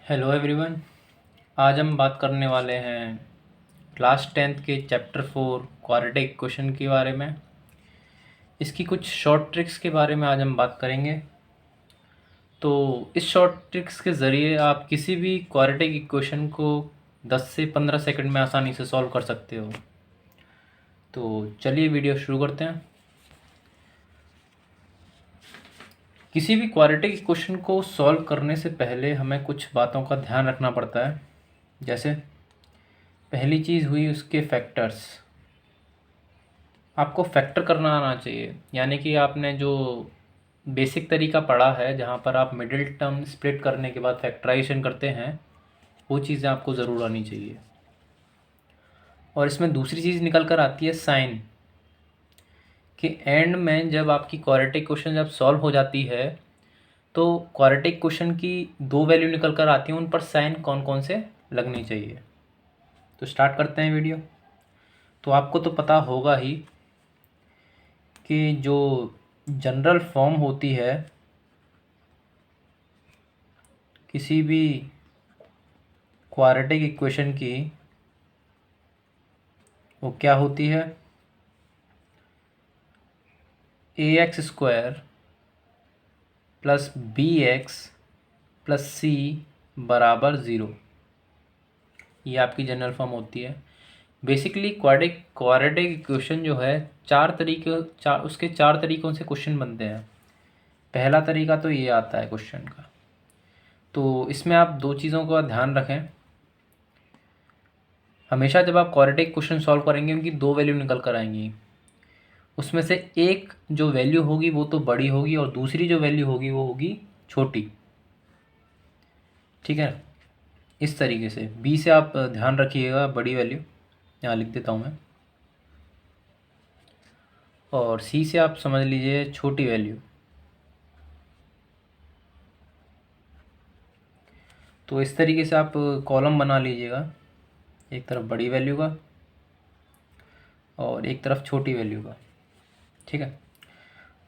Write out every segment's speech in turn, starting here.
Hello everyone. आज हम बात करने वाले हैं क्लास 10th के चैप्टर 4 क्वाड्रेटिक इक्वेशन के बारे में। इसकी कुछ शॉर्ट ट्रिक्स के बारे में आज हम बात करेंगे। तो इस शॉर्ट ट्रिक्स के ज़रिए आप किसी भी क्वाड्रेटिक इक्वेशन को 10 से 15 सेकंड में आसानी से सॉल्व कर सकते हो। तो चलिए वीडियो शुरू करते हैं। किसी भी क्वाड्रेटिक इक्वेशन को सॉल्व करने से पहले हमें कुछ बातों का ध्यान रखना पड़ता है। जैसे पहली चीज़ हुई उसके फैक्टर्स। आपको फैक्टर करना आना चाहिए, यानी कि आपने जो बेसिक तरीका पढ़ा है जहाँ पर आप मिडिल टर्म स्प्लिट करने के बाद फैक्टराइजेशन करते हैं, वो चीज़ें आपको ज़रूर आनी चाहिए। और इसमें दूसरी चीज़ निकल कर आती है साइन, कि एंड में जब आपकी क्वाड्रेटिक क्वेश्चन जब सॉल्व हो जाती है तो क्वाड्रेटिक क्वेश्चन की दो वैल्यू निकल कर आती हैं, उन पर साइन कौन कौन से लगनी चाहिए। तो स्टार्ट करते हैं वीडियो। तो आपको तो पता होगा ही कि जो जनरल फॉर्म होती है किसी भी क्वाड्रेटिक इक्वेशन की, वो क्या होती है? ax² plus bx plus c बराबर 0। ये आपकी जनरल फॉर्म होती है। बेसिकली क्वाड्रेटिक इक्वेशन जो है उसके चार तरीक़ों से क्वेश्चन बनते हैं। पहला तरीका तो ये आता है क्वेश्चन का। तो इसमें आप दो चीज़ों का ध्यान रखें। हमेशा जब आप क्वाड्रेटिक क्वेश्चन सॉल्व करेंगे उनकी दो वैल्यू निकल कर आएंगी। उसमें से एक जो वैल्यू होगी वो तो बड़ी होगी और दूसरी जो वैल्यू होगी वो होगी छोटी। ठीक है, इस तरीके से बी से आप ध्यान रखिएगा, बड़ी वैल्यू यहाँ लिख देता हूँ मैं, और सी से आप समझ लीजिए छोटी वैल्यू। तो इस तरीके से आप कॉलम बना लीजिएगा, एक तरफ बड़ी वैल्यू का और एक तरफ छोटी वैल्यू का। ठीक है,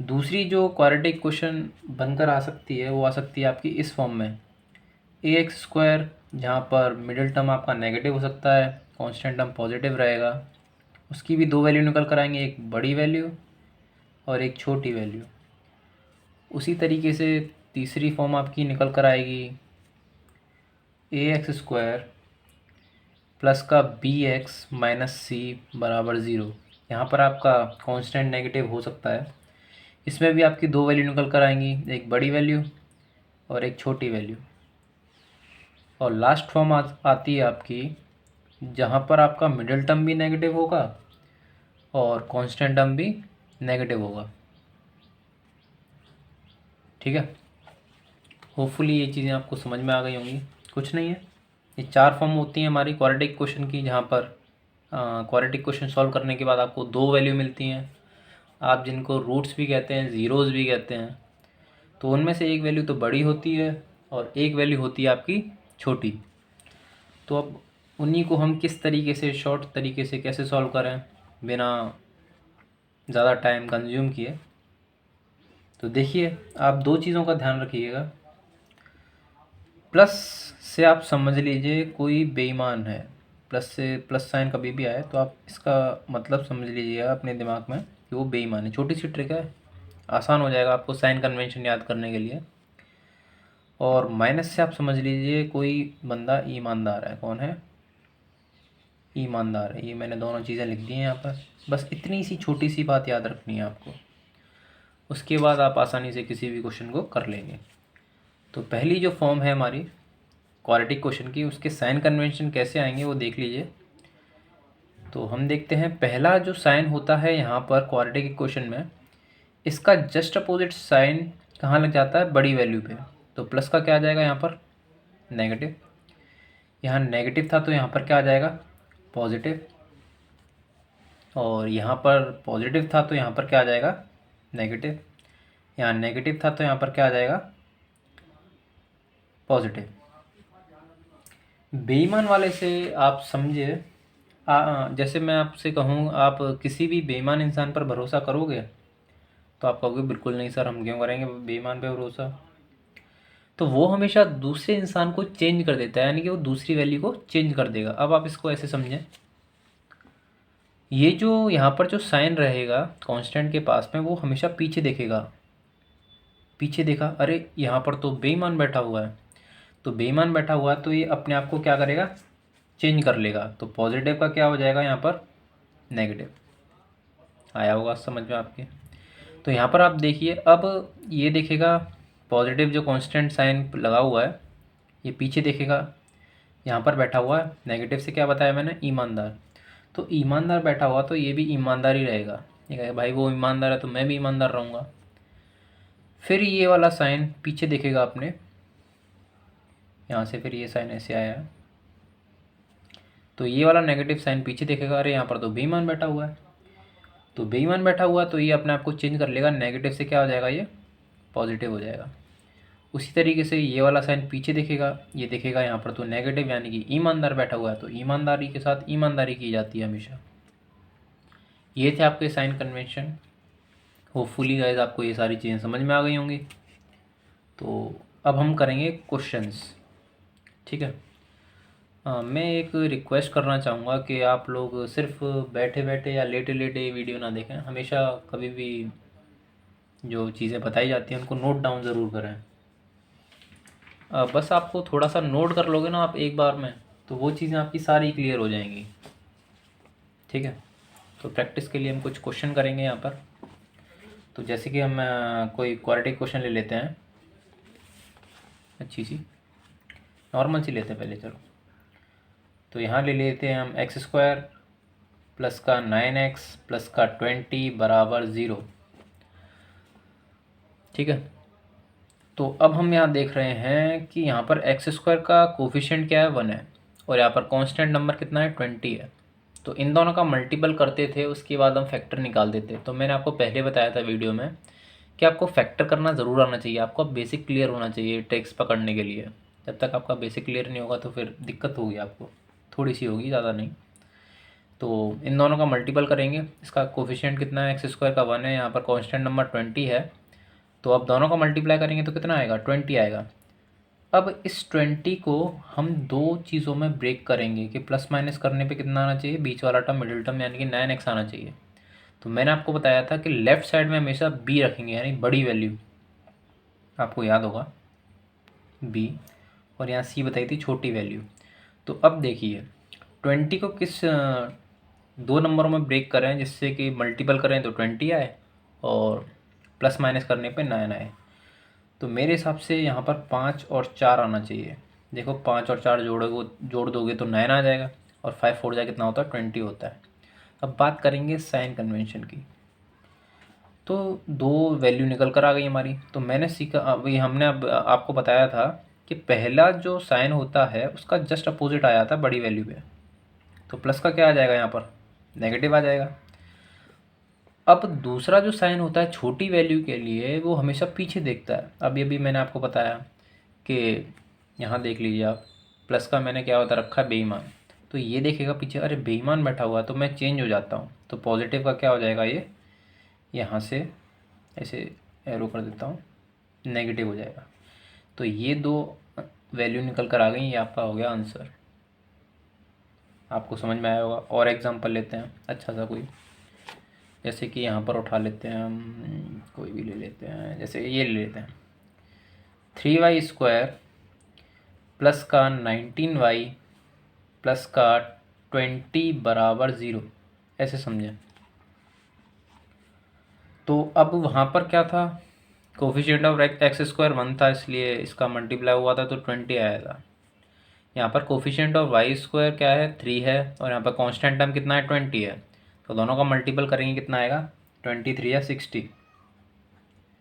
दूसरी जो क्वाड्रेटिक क्वेश्चन बनकर आ सकती है वो आ सकती है आपकी इस फॉर्म में ax², जहाँ पर मिडिल टर्म आपका नेगेटिव हो सकता है, कांस्टेंट टर्म पॉजिटिव रहेगा। उसकी भी दो वैल्यू निकल कर आएंगे, एक बड़ी वैल्यू और एक छोटी वैल्यू। उसी तरीके से तीसरी फॉर्म आपकी निकल कर आएगी ax² प्लस का bx माइनस सी बराबर 0। यहाँ पर आपका कांस्टेंट नेगेटिव हो सकता है। इसमें भी आपकी दो वैल्यू निकल कर आएंगी, एक बड़ी वैल्यू और एक छोटी वैल्यू। और लास्ट फॉर्म आती है आपकी जहाँ पर आपका मिडिल टर्म भी नेगेटिव होगा और कांस्टेंट टर्म भी नेगेटिव होगा। ठीक है, होपफुली ये चीज़ें आपको समझ में आ गई होंगी। कुछ नहीं है, ये चार फॉर्म होती हैं हमारी क्वाड्रेटिक क्वेश्चन की, जहाँ पर क्वाड्रेटिक क्वेश्चन सॉल्व करने के बाद आपको दो वैल्यू मिलती हैं, आप जिनको रूट्स भी कहते हैं, ज़ीरोज़ भी कहते हैं। तो उनमें से एक वैल्यू तो बड़ी होती है और एक वैल्यू होती है आपकी छोटी। तो अब उन्हीं को हम किस तरीके से शॉर्ट तरीके से कैसे सॉल्व करें बिना ज़्यादा टाइम कंज्यूम किए। तो देखिए, आप दो चीज़ों का ध्यान रखिएगा। प्लस से आप समझ लीजिए कोई बेईमान है, प्लस से प्लस साइन कभी भी आए तो आप इसका मतलब समझ लीजिएगा अपने दिमाग में कि वो बेईमान है। छोटी सी ट्रिक है, आसान हो जाएगा आपको साइन कन्वेंशन याद करने के लिए। और माइनस से आप समझ लीजिए कोई बंदा ईमानदार है। कौन है? ईमानदार है। ये मैंने दोनों चीज़ें लिख दी हैं यहाँ पर। बस इतनी सी छोटी सी बात याद रखनी है आपको, उसके बाद आप आसानी से किसी भी क्वेश्चन को कर लेंगे। तो पहली जो फॉर्म है हमारी क्वाड्रेटिक क्वेश्चन की, उसके साइन कन्वेंशन कैसे आएंगे वो देख लीजिए। तो हम देखते हैं, पहला जो साइन होता है यहाँ पर क्वाड्रेटिक इक्वेशन में, इसका जस्ट अपोजिट साइन कहाँ लग जाता है? बड़ी वैल्यू पे। तो प्लस का क्या आ जाएगा यहाँ पर? नेगेटिव। यहाँ नेगेटिव था तो यहाँ पर क्या आ जाएगा? पॉजिटिव। और यहाँ पर पॉजिटिव था तो यहाँ पर क्या आ जाएगा? नेगेटिव। यहाँ नेगेटिव था तो यहाँ पर क्या आ जाएगा? पॉजिटिव। बेईमान वाले से आप समझिए, जैसे मैं आपसे कहूँ आप किसी भी बेईमान इंसान पर भरोसा करोगे? तो आप कहोगे बिल्कुल नहीं सर, हम क्यों करेंगे बेईमान पे भरोसा। तो वो हमेशा दूसरे इंसान को चेंज कर देता है, यानी कि वो दूसरी वैल्यू को चेंज कर देगा। अब आप इसको ऐसे समझें, ये जो यहाँ पर जो साइन रहेगा कांस्टेंट के पास में, वो हमेशा पीछे देखेगा। पीछे देखा, अरे यहाँ पर तो बेईमान बैठा हुआ है, तो बेईमान बैठा हुआ है तो ये अपने आप को क्या करेगा, चेंज कर लेगा। तो पॉजिटिव का क्या हो जाएगा यहाँ पर, नेगेटिव। आया होगा समझ में आपके। तो यहाँ पर आप देखिए, अब ये देखेगा पॉजिटिव जो कांस्टेंट साइन लगा हुआ है, ये पीछे देखेगा, यहाँ पर बैठा हुआ है। नेगेटिव से क्या बताया मैंने, ईमानदार। तो ईमानदार बैठा हुआ तो ये भी ईमानदार ही रहेगा। ये कहेगा भाई वो ईमानदार है तो मैं भी ईमानदार रहूँगा। फिर ये वाला साइन पीछे देखेगा आपने, यहाँ से फिर ये साइन ऐसे आया है, तो ये वाला नेगेटिव साइन पीछे देखेगा, अरे यहाँ पर तो बेईमान बैठा हुआ है। तो बेईमान बैठा हुआ तो ये अपने आप को चेंज कर लेगा, नेगेटिव से क्या हो जाएगा, ये पॉजिटिव हो जाएगा। उसी तरीके से ये वाला साइन पीछे देखेगा, ये देखेगा यहाँ पर तो नेगेटिव, यानी कि ईमानदार बैठा हुआ है, तो ईमानदारी के साथ ईमानदारी की जाती है हमेशा। ये थे आपके साइन कन्वेंशन। होपफुली गाइस आपको ये सारी चीज़ें समझ में आ गई होंगी। तो अब हम करेंगे क्वेश्चंस, ठीक है। मैं एक रिक्वेस्ट करना चाहूँगा कि आप लोग सिर्फ बैठे बैठे या लेटे लेटे वीडियो ना देखें, हमेशा कभी भी जो चीज़ें बताई जाती हैं उनको नोट डाउन ज़रूर करें। बस आपको थोड़ा सा नोट कर लोगे ना आप एक बार में, तो वो चीज़ें आपकी सारी क्लियर हो जाएंगी, ठीक है। तो प्रैक्टिस के लिए हम कुछ क्वेश्चन करेंगे यहाँ पर। तो जैसे कि हम कोई क्वाड्रेटिक क्वेश्चन ले लेते हैं, अच्छी सी नॉर्मल सी लेते हैं पहले, चलो। तो यहाँ ले लेते हैं हम एक्स स्क्वायर प्लस का 9x प्लस का 20 बराबर 0, ठीक है। तो अब हम यहाँ देख रहे हैं कि यहाँ पर एक्स स्क्वायर का कोफिशिएंट क्या है, 1 है, और यहाँ पर कांस्टेंट नंबर कितना है, 20 है। तो इन दोनों का मल्टीपल करते थे, उसके बाद हम फैक्टर निकाल देते। तो मैंने आपको पहले बताया था वीडियो में कि आपको फैक्टर करना ज़रूर आना चाहिए, आपको बेसिक क्लियर होना चाहिए ट्रिक्स पकड़ने के लिए। जब तक आपका बेसिक क्लियर नहीं होगा तो फिर दिक्कत होगी आपको, थोड़ी सी होगी, ज़्यादा नहीं। तो इन दोनों का मल्टीपल करेंगे, इसका कोफिशिएंट कितना है, एक्स स्क्वायर का 1 है, यहाँ पर कांस्टेंट नंबर 20 है। तो अब दोनों का मल्टीप्लाई करेंगे तो कितना आएगा, 20 आएगा। अब इस 20 को हम दो चीज़ों में ब्रेक करेंगे कि प्लस माइनस करने पे कितना आना चाहिए, बीच वाला टर्म, मिडिल टर्म, यानी कि 9x आना चाहिए। तो मैंने आपको बताया था कि लेफ़्ट साइड में हमेशा b रखेंगे, यानी बड़ी वैल्यू, आपको याद होगा b, और यहाँ c बताई थी छोटी वैल्यू। तो अब देखिए 20 को किस दो नंबरों में ब्रेक करें जिससे कि मल्टीपल करें तो 20 आए और प्लस माइनस करने पे 9 आए। तो मेरे हिसाब से यहाँ पर 5 और 4 आना चाहिए। देखो 5 और 4 जोड़ दोगे तो 9 आ जाएगा, और 5 4 जाए कितना होता है, 20 होता है। अब बात करेंगे साइन कन्वेंशन की। तो दो वैल्यू निकल कर आ गई हमारी। तो मैंने सीखा, अभी हमने अब आपको बताया था कि पहला जो साइन होता है उसका जस्ट अपोजिट आया था बड़ी वैल्यू पे, तो प्लस का क्या आ जाएगा, यहाँ पर नेगेटिव आ जाएगा। अब दूसरा जो साइन होता है छोटी वैल्यू के लिए, वो हमेशा पीछे देखता है। अभी अभी मैंने आपको बताया कि यहाँ देख लीजिए आप, प्लस का मैंने क्या बता रखा है, बेईमान। तो ये देखेगा पीछे, अरे बेईमान बैठा हुआ है तो मैं चेंज हो जाता हूँ। तो पॉजिटिव का क्या हो जाएगा, ये यहाँ से ऐसे एरो कर देता हूँ, नेगेटिव हो जाएगा। तो ये दो वैल्यू निकल कर आ गई, ये आपका हो गया आंसर। आपको समझ में आया होगा। और एग्जांपल लेते हैं अच्छा सा कोई, जैसे कि यहाँ पर उठा लेते हैं हम, कोई भी ले लेते हैं, जैसे ये ले लेते हैं 3y² प्लस का 19y प्लस का 20 बराबर 0, ऐसे समझें। तो अब वहाँ पर क्या था, कोफिशिएंट ऑफ एक्स स्क्वायर 1 था, इसलिए इसका मल्टीप्लाई हुआ था तो 20 आया था। यहाँ पर कोफिशिएंट ऑफ y² क्या है, 3 है, और यहाँ पर कांस्टेंट टर्म कितना है, 20 है। तो दोनों का मल्टीपल करेंगे कितना आएगा, 23 या 60।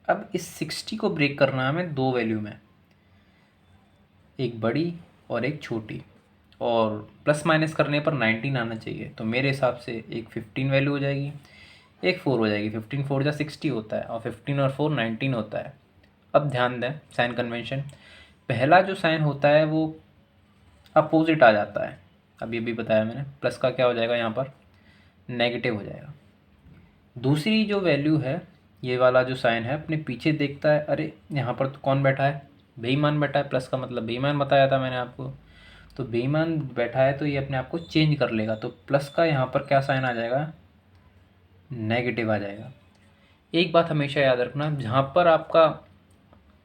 अब इस 60 को ब्रेक करना है हमें दो वैल्यू में, एक बड़ी और एक छोटी, और प्लस माइनस करने पर 19 आना चाहिए। तो मेरे हिसाब से एक 15 वैल्यू हो जाएगी, एक 4 हो जाएगी। 15 4 जा 60 होता है, और 15 और 4 19 होता है। अब ध्यान दें साइन कन्वेंशन, पहला जो साइन होता है वो अपोजिट आ जाता है। अब ये भी बताया मैंने, प्लस का क्या हो जाएगा, यहाँ पर नेगेटिव हो जाएगा। दूसरी जो वैल्यू है, ये वाला जो साइन है अपने पीछे देखता है, अरे यहाँ पर तो कौन बैठा है, बेईमान बैठा है, प्लस का मतलब बेईमान बताया था मैंने आपको। तो बेईमान बैठा है तो ये अपने आप को चेंज कर लेगा, तो प्लस का यहाँ पर क्या साइन आ जाएगा, नेगेटिव आ जाएगा। एक बात हमेशा याद रखना, जहाँ पर आपका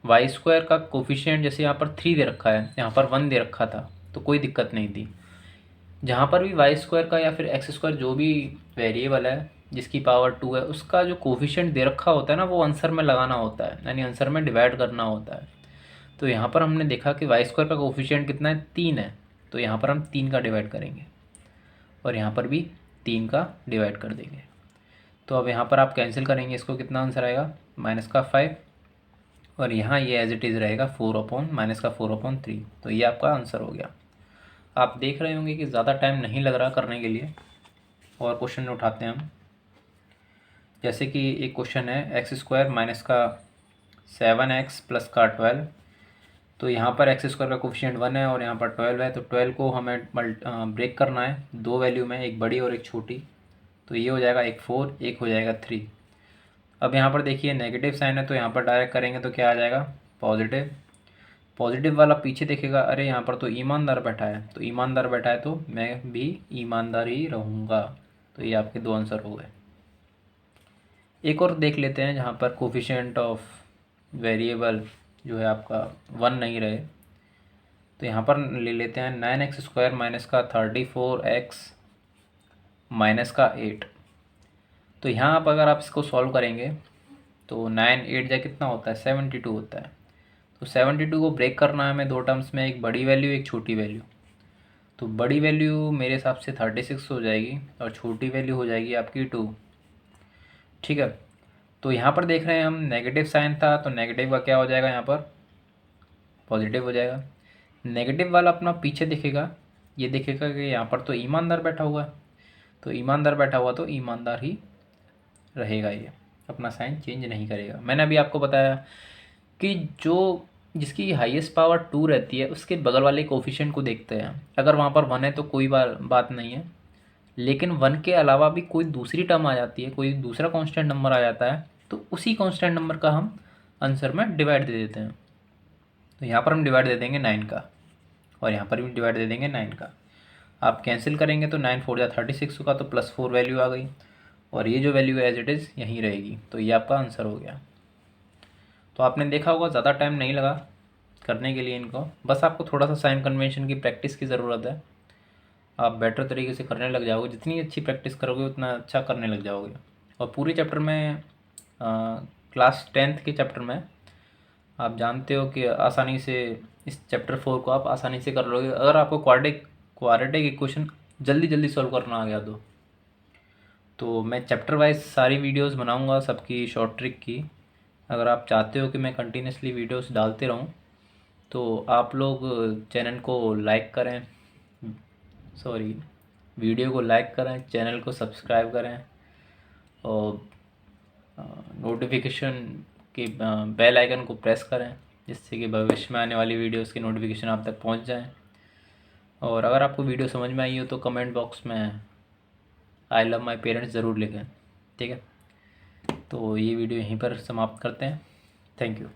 वाई स्क्वायर का कोफिशिएंट, जैसे यहाँ पर 3 दे रखा है, यहाँ पर 1 दे रखा था, तो कोई दिक्कत नहीं थी। जहाँ पर भी वाई स्क्वायर का या फिर एक्स स्क्वायर जो भी वेरिएबल है जिसकी पावर 2 है, उसका जो कोफिशिएंट दे रखा होता है ना, वो आंसर में लगाना होता है, यानी आंसर में डिवाइड करना होता है। तो यहाँ पर हमने देखा कि वाई स्क्वायर का कोफिशिएंट कितना है, 3 है, तो यहाँ पर हम 3 का डिवाइड करेंगे और यहाँ पर भी 3 का डिवाइड कर देंगे। तो अब यहाँ पर आप कैंसिल करेंगे इसको, कितना आंसर आएगा, -5, और यहाँ ये एज इट इज़ रहेगा 4/-3। तो ये आपका आंसर हो गया। आप देख रहे होंगे कि ज़्यादा टाइम नहीं लग रहा करने के लिए। और क्वेश्चन उठाते हैं हम, जैसे कि एक क्वेश्चन है x² - 7x + 12। तो यहाँ पर x² का कोफिशिएंट 1 है और यहाँ पर 12 है, तो 12 को हमें ब्रेक करना है 2 वैल्यू में, एक बड़ी और एक छोटी। तो ये हो जाएगा एक 4, एक हो जाएगा 3। अब यहाँ पर देखिए नेगेटिव साइन है, तो यहाँ पर डायरेक्ट करेंगे तो क्या आ जाएगा, पॉजिटिव। पॉजिटिव वाला पीछे देखेगा, अरे यहाँ पर तो ईमानदार बैठा है, तो ईमानदार बैठा है तो मैं भी ईमानदार ही रहूँगा। तो ये आपके 2 आंसर हो गए। एक और देख लेते हैं जहाँ पर कोफिशिएंट ऑफ वेरिएबल जो है आपका 1 नहीं रहे। तो यहाँ पर ले लेते हैं 9x² - 34x - 8। तो यहाँ आप अगर आप इसको सॉल्व करेंगे तो 9 8 जा कितना होता है, 72 होता है। तो 72 को ब्रेक करना है हमें 2 टर्म्स में, एक बड़ी वैल्यू एक छोटी वैल्यू। तो बड़ी वैल्यू मेरे हिसाब से 36 हो जाएगी और छोटी वैल्यू हो जाएगी आपकी 2। ठीक है, तो यहाँ पर देख रहे हैं हम नेगेटिव साइन था, तो नेगेटिव का क्या हो जाएगा, यहाँ पर पॉजिटिव हो जाएगा। नेगेटिव वाला अपना पीछे दिखेगा, ये दिखेगा कि यहाँ पर तो ईमानदार बैठा हुआ है, तो ईमानदार बैठा हुआ तो ईमानदार ही रहेगा, ये अपना साइन चेंज नहीं करेगा। मैंने अभी आपको बताया कि जो जिसकी हाईएस्ट पावर 2 रहती है उसके बगल वाले कोफिशिएंट को देखते हैं। अगर वहाँ पर 1 है तो कोई बात नहीं है, लेकिन 1 के अलावा भी कोई दूसरी टर्म आ जाती है, कोई दूसरा कांस्टेंट नंबर आ जाता है, तो उसी कांस्टेंट नंबर का हम आंसर में डिवाइड दे देते हैं। तो यहाँ पर हम डिवाइड दे देंगे 9 का और यहाँ पर भी डिवाइड दे देंगे 9 का। आप कैंसिल करेंगे तो 9 4 जा 36 का, तो +4 वैल्यू आ गई और ये जो वैल्यू एज इट इज़ यहीं रहेगी। तो ये आपका आंसर हो गया। तो आपने देखा होगा ज़्यादा टाइम नहीं लगा करने के लिए इनको, बस आपको थोड़ा सा साइन कन्वेंशन की प्रैक्टिस की ज़रूरत है। आप बेटर तरीके से करने लग जाओगे, जितनी अच्छी प्रैक्टिस करोगे उतना अच्छा करने लग जाओगे। और पूरे चैप्टर में क्लास 10th के चैप्टर में आप जानते हो कि आसानी से इस चैप्टर 4 को आप आसानी से कर लोगे, अगर आपको क्वाड्रेटिक इक्वेशन जल्दी जल्दी सॉल्व करना आ गया तो मैं चैप्टर वाइज सारी वीडियोस बनाऊंगा सबकी शॉर्ट ट्रिक की। अगर आप चाहते हो कि मैं कंटिन्यूसली वीडियोस डालते रहूं तो आप लोग चैनल को लाइक करें, वीडियो को लाइक करें, चैनल को सब्सक्राइब करें और नोटिफिकेशन के बेल आइकन को प्रेस करें, जिससे कि भविष्य में आने वाली वीडियोस की नोटिफिकेशन आप तक पहुंच जाएं। और अगर आपको वीडियो समझ में आई हो तो कमेंट बॉक्स में आई लव माई पेरेंट्स ज़रूर लिखें। ठीक है, तो ये वीडियो यहीं पर समाप्त करते हैं। Thank you.